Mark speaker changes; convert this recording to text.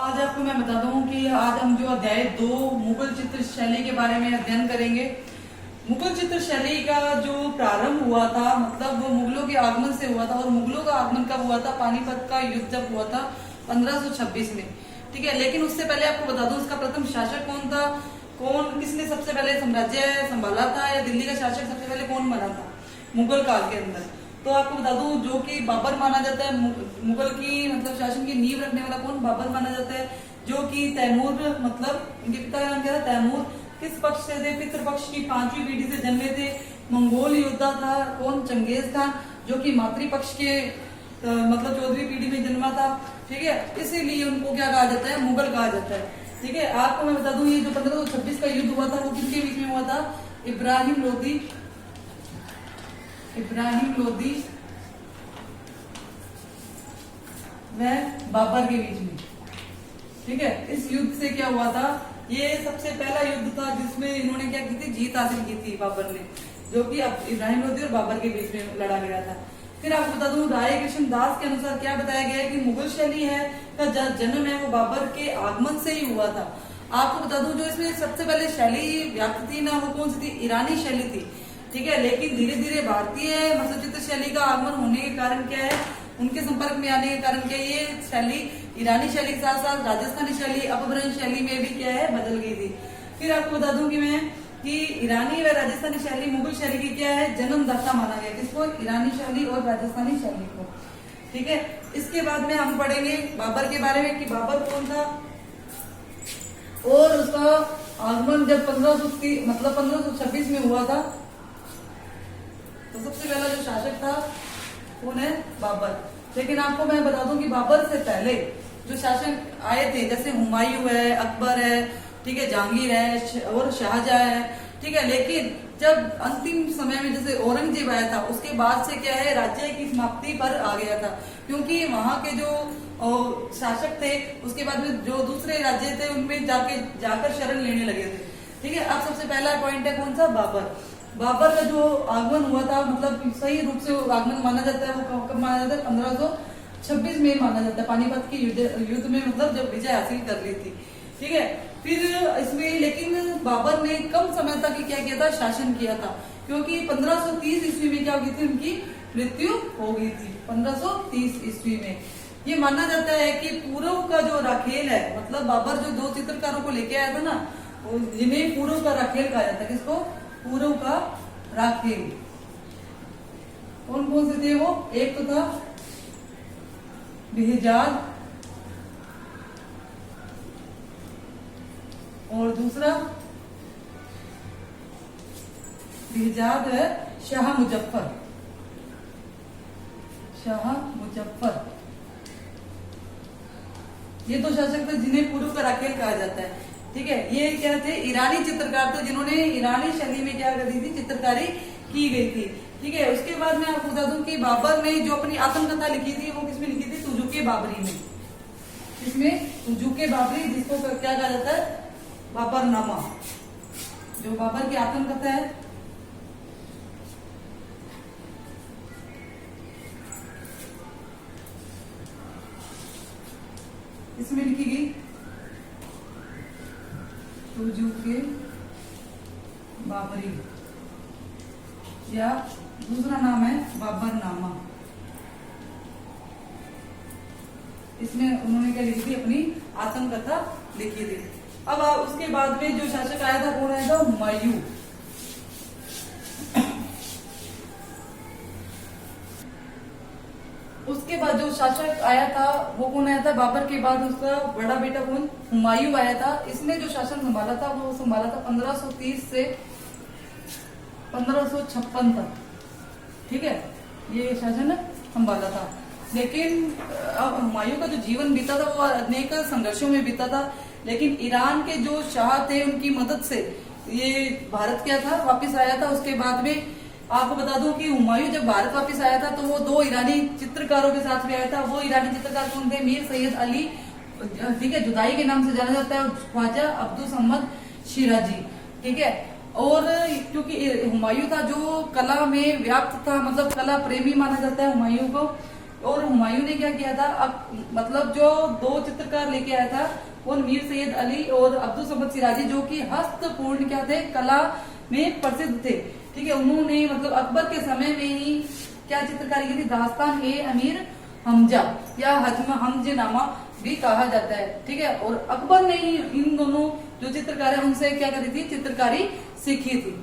Speaker 1: आज आपको मैं बता दूं कि आज हम जो अध्याय 2 मुगल चित्र शैली के बारे में अध्ययन करेंगे। मुगल चित्र शैली का जो प्रारंभ हुआ था मतलब वो मुगलों के आगमन से हुआ था। और मुगलों का आगमन कब हुआ था? पानीपत का युद्ध जब हुआ था 1526 में। ठीक है, लेकिन उससे पहले आपको बता दूं इसका प्रथम शासक कौन था, किसने सबसे पहले साम्राज्य संभाला था या दिल्ली का शासक सबसे पहले कौन बना था मुगल काल के अंदर। तो आपको बता दूं जो कि बाबर माना जाता है, मुगल की मतलब शासन की नींव रखने वाला कौन? बाबर माना जाता है। जो कि तैमूर मतलब इनके पिता का नाम क्या था? तैमूर। किस पक्ष से थे? पितृपक्ष की 5वीं पीढ़ी से जन्मे थे। मंगोल योद्धा था कौन? चंगेज खान, जो कि मातृपक्ष के मतलब 14वीं पीढ़ी में जन्मा था। ठीक है, इसीलिए उनको क्या कहा जाता है? मुगल कहा जाता है। ठीक है, आपको मैं बता दूं ये जो 1526 का युद्ध हुआ था वो किसके बीच में हुआ था? इब्राहिम लोदी व बाबर के बीच में। ठीक है, इस युद्ध से क्या हुआ था? ये सबसे पहला युद्ध था जिसमें इन्होंने क्या की थी? जीत हासिल की थी बाबर ने, जो कि अब इब्राहिम लोदी और बाबर के बीच में लड़ा गया था। फिर आपको बता दूं राय कृष्ण दास के अनुसार क्या बताया गया है कि मुगल शैली है का जन्म है वो बाबर के आगमन से ही हुआ था। आपको बता दूं जो इसमें सबसे पहले शैली व्याप्त थी ना वो कौन सी थी? ईरानी शैली थी। ठीक है, लेकिन धीरे धीरे भारतीय मतलब चित्र शैली का आगमन होने के कारण क्या है? उनके संपर्क में आने के कारण क्या ये शैली ईरानी शैली के साथ साथ राजस्थानी शैली अपभ्रंश शैली में भी क्या है? बदल गई थी। फिर आपको बता दूं कि ईरानी व राजस्थानी शैली मुगल शैली की क्या है? जन्मदाता माना गया। किसको? ईरानी शैली और राजस्थानी शैली को। ठीक है, इसके बाद में हम पढ़ेंगे बाबर के बारे में कि बाबर कौन था और उसका आगमन जब 1526 में हुआ था। तो सबसे पहला जो शासक था कौन है? बाबर। लेकिन आपको मैं बता दूं कि बाबर से पहले जो शासक आए थे जैसे हुमायूं है, अकबर है, ठीक है, जहांगीर है और शाहजहां है। ठीक है, लेकिन जब अंतिम समय में जैसे औरंगजेब आया था उसके बाद से क्या है? राज्य की समाप्ति पर आ गया था, क्योंकि वहां के जो शासक थे उसके बाद में जो दूसरे राज्य थे उनमें जाकर शरण लेने लगे थे। ठीक है, अब सबसे पहला पॉइंट है कौन सा? बाबर। बाबर का जो आगमन हुआ था मतलब सही रूप से आगमन माना जाता है वो कब माना जाता है? 1526 में माना जाता है, पानीपत के युद्ध में मतलब जब विजय हासिल कर ली थी। ठीक है, फिर इसमें लेकिन बाबर ने कम समय तक क्या किया था? शासन किया था, क्योंकि 1530 ईस्वी में क्या हो गई थी? उनकी मृत्यु हो गई थी 1530 ईस्वी में। ये माना जाता है कि पूर्व का जो राखेल है मतलब बाबर जो 2 चित्रकारों को लेके आया था ना जिन्हें पूर्व का राखेल कहा जाता है। किसको? पूर्व का राखेल। कौन कौन से थे वो? एक तो था बेहजाद और दूसरा बेहजाद है शाह मुजफ्फर। ये तो शासक थे जिन्हें पूर्व का राखेल कहा जाता है। ठीक है, ये क्या थे? ईरानी चित्रकार थे जिन्होंने ईरानी शैली में क्या कर दी थी? चित्रकारी की गई थी। ठीक है, उसके बाद मैं आपको बता दूं कि बाबर ने जो अपनी आत्मकथा लिखी थी वो किसमें लिखी थी? तुजुके बाबरी में। इसमें तुजुके बाबरी जिसको क्या कहा जाता है? बाबरनामा। जो बाबर की आत्मकथा है इसमें लिखी गई तुजुके बाबरी या दूसरा नाम है बाबरनामा। इसमें उन्होंने क्या लिखी थी? अपनी आत्मकथा लिखी थी। अब उसके बाद में जो शासक आया था कौन आया था? हुमायूं। उसके बाद जो शासक आया था वो कौन आया था? बाबर के बाद उसका बड़ा बेटा कौन? हुमायूं आया था। इसने जो शासन संभाला था वो संभाला था 1530 से 1556 तक। ठीक है, ये शासन संभाला था। लेकिन हुमायूं का जो जीवन बीता था वो अनेक संघर्षों में बीता था। लेकिन ईरान के जो शाह थे उनकी मदद से ये भारत क्या था? वापिस आया था। उसके बाद में आपको बता दूं कि हुमायूं जब भारत वापस आया था तो वो 2 ईरानी चित्रकारों के साथ भी आया था। वो ईरानी चित्रकार कौन थे? मीर सैयद अली, ठीक है, जुदाई के नाम से जाना जाता है, ख्वाजा अब्दुल समद शिराजी। ठीक है, और क्योंकि हुमायूं था जो कला में व्याप्त था मतलब कला प्रेमी माना जाता है हुमायूं को। और हुमायूं ने क्या किया था, मतलब जो 2 चित्रकार लेके आया था वो मीर सैयद अली और अब्दुल समद सिराजी, जो कि हस्तपूर्ण क्या थे, कला में प्रसिद्ध थे। ठीक है, उन्होंने मतलब अकबर के समय में ही क्या चित्रकारी की थी, दास्तान ए अमीर हमजा या हमजनामा भी कहा जाता है। ठीक है, और अकबर ने ही इन दोनों जो चित्रकार है उनसे क्या करी थी, चित्रकारी सीखी थी।